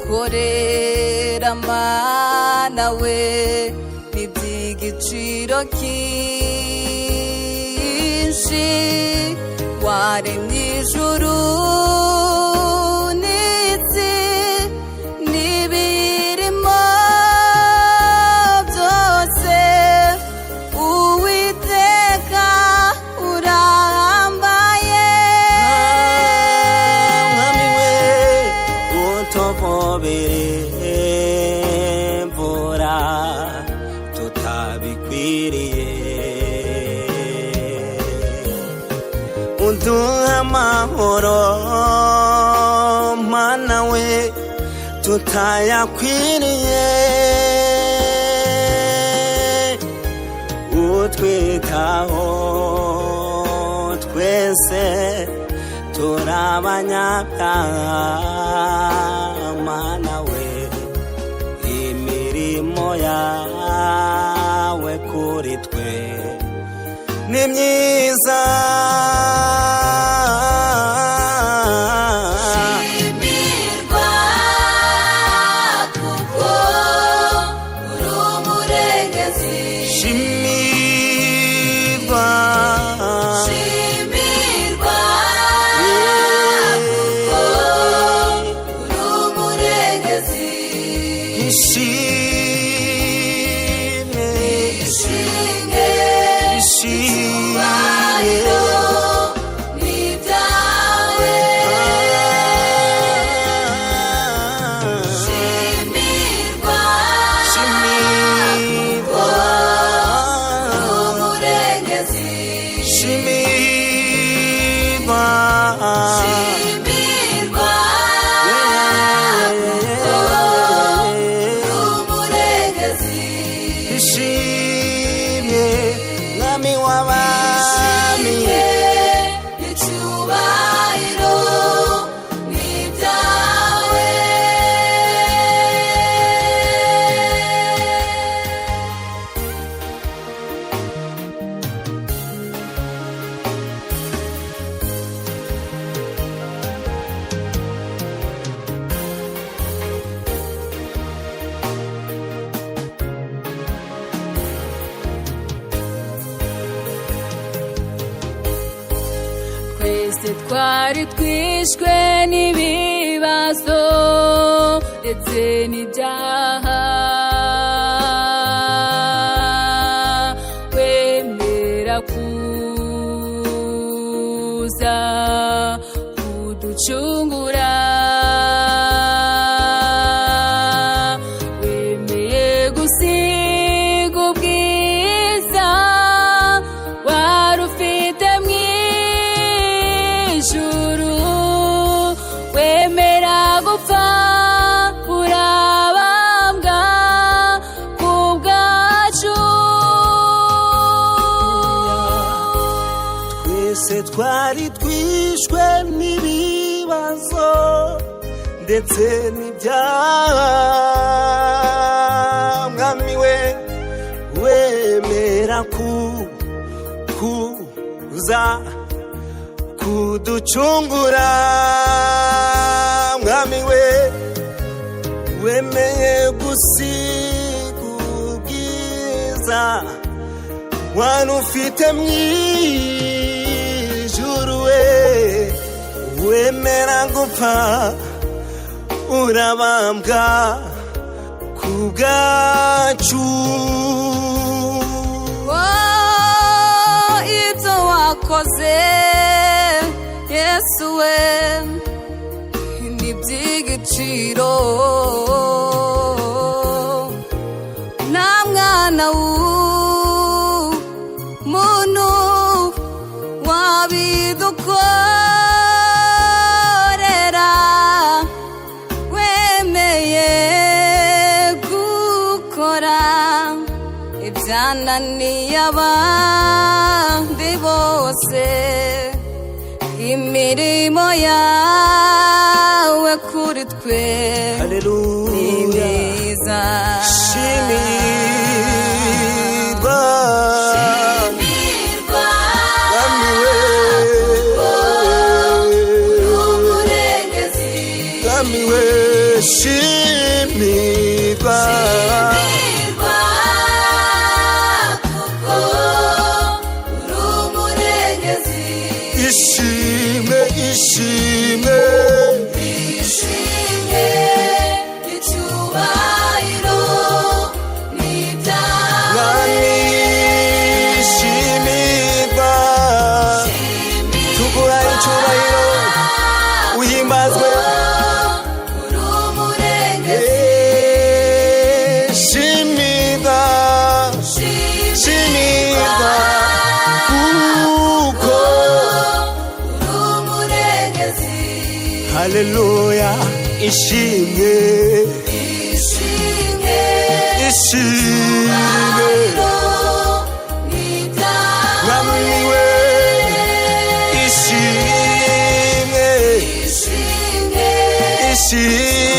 udukorera Mana we n'iby'igiciro cyinshi waremye ijuru n'isi n'ibirimo byose Uwiteka urambaye Mwami we utuvubire imvura tutabikwiriye uduha amahoro Mana we tutayakwiriye utwitaho twese turabanyabyaha Mana we imirimo yawe kuri twe ni myiza shimirwa kuko uri umurengezi shimirwa shimirwa kuko uri umurengezi ishimwe ishinge ishimwe n'ibyawe shimirwa shimirwa umurengezi shimirwa shimirwa umurengezi ishimye mwami w'abami icyubahiro n'ibyawe twese twari twishwe n'ibibazo ndetse n'ibyaha wemera kuza kuducungura wemeye gusiga ubwiza wari ufite ijuru wemera gupfa urabambwa ku bwacu twese twari twishwe n'ibibazo ndetse n'ibyaha mwami we wemera kuza kuducungura mwami we wemeye gusiga ubwiza wari ufite mw'ijuru we wemera gupfa urabambwa ku bwacu ibyo wakoze Yesu we n'iby'igiciro nta mwana w'umuntu wabidukorera wemeye gukora ibyananiye abandi bose imirimo yawe kuri twe haleluya ni myiza shimirwa shimirwa mwami we umurengezi mwami we shimirwa kuko uri umurengezi ishimwe ishimwe ishimwe icyubahiro n'ibyawe shimirwa tuguha icyubahiro uhimbazwe uri umurengezi shimirwa shimirwa kuko uri umurengezi haleluya ishimwe ishimwe ishimwe n'ibyawe mwamiwe ishimwe ishimwe ishimwe